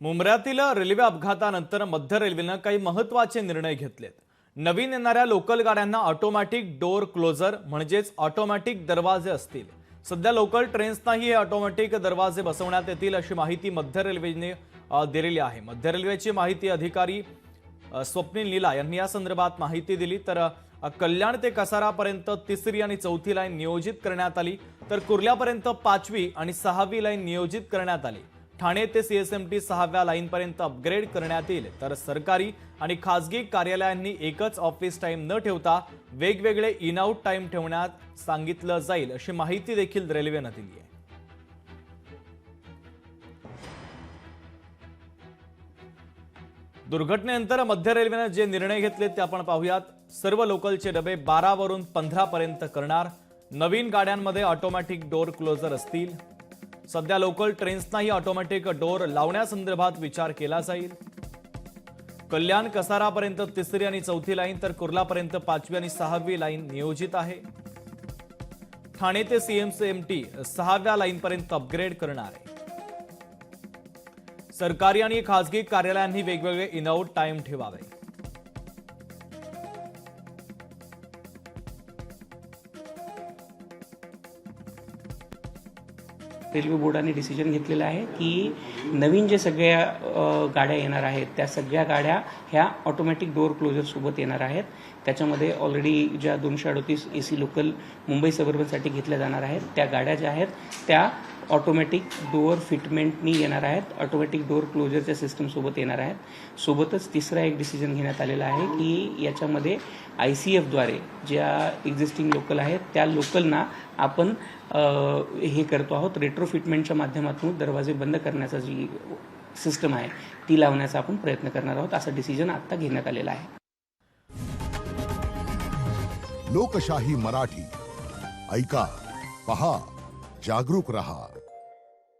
मुंब्र्यातील railway अपघातानंतर मध्य रेल्वेनं काही महत्त्वाचे निर्णय घेतलेत। नवीन येणाऱ्या लोकल गाड्यांना ऑटोमॅटिक डोअर क्लोजर म्हणजेच ऑटोमॅटिक दरवाजे असतील। सध्या लोकल ट्रेन्सनाही हे ऑटोमॅटिक दरवाजे बसवण्यात येतील अशी माहिती मध्य रेल्वेने दिलेली आहे। मध्य रेल्वेचे माहिती अधिकारी स्वप्नील नीला यांनी या संदर्भात माहिती दिली। तर कल्याण ते कसारापर्यंत तिसरी आणि चौथी लाईन नियोजित करण्यात आली, तर कुर्ल्यापर्यंत पाचवी आणि सहावी लाईन नियोजित करण्यात आली। ठाणे ते सीएसएमटी 6व्या लाईनपर्यंत अपग्रेड करण्यात येईल। तर सरकारी आणि खासगी कार्यालयांनी एकच ऑफिस टाइम न ठेवता वेगवेगळे इन आउट टाइम ठेवण्यात सांगितलं जाईल अशी माहिती देखील रेल्वेने दिली आहे। दुर्घटनेनंतर मध्य रेल्वेने जे निर्णय घेतले ते आपण पाहूयात। सर्व लोकलचे डबे 12 वरून 15 पर्यंत करणार। नवीन गाड्यांमध्ये ऑटोमॅटिक डोअर क्लोजर असतील। सध्या लोकल ट्रेन्सनाही ऑटोमॅटिक डोअर लावण्यासंदर्भात विचार केला जाईल। कल्याण कसारापर्यंत तिसरी आणि चौथी लाईन, तर कुर्लापर्यंत पाचवी आणि सहावी लाईन नियोजित आहे। ठाणे ते सीएसएमटी 6व्या लाईनपर्यंत अपग्रेड करणार आहे। सरकारी आणि खासगी कार्यालयांनी वेगवेगळे इन आउट टाइम ठेवावे। रेल्वे बोर्डाने डिसिजन घेतलेला आहे की नवीन जे सगळ्या गाड्या येणार आहेत त्या सगळ्या गाड्या ह्या ऑटोमॅटिक डोअर क्लोजर सोबत येणार आहेत। त्याच्यामध्ये ऑलरेडी ज्या 238 AC लोकल मुंबई सबअर्बनसाठी घेतल्या जाणार आहेत त्या गाड्या ज्या आहेत त्या ऑटोमॅटिक डोअर फिटमेंटनी येणार आहेत, ऑटोमॅटिक डोअर क्लोजरच्या सिस्टम सोबत येणार आहेत। सोबतच तिसरा एक डिसिजन घेण्यात आलेला आहे की याच्यामध्ये ICF द्वारे ज्या एक्झिस्टिंग लोकल आहेत त्या लोकलना आपण हे करतो आहोत, रेट्रोफिटमेंटच्या माध्यमातून दरवाजे बंद करण्याचा जी सिस्टम आहे ती लावण्याचा आपण प्रयत्न करणार आहोत, असा डिसिजन आता घेण्यात आलेला आहे। लोकशाही मराठी ऐका, पहा, जागरूक रहा।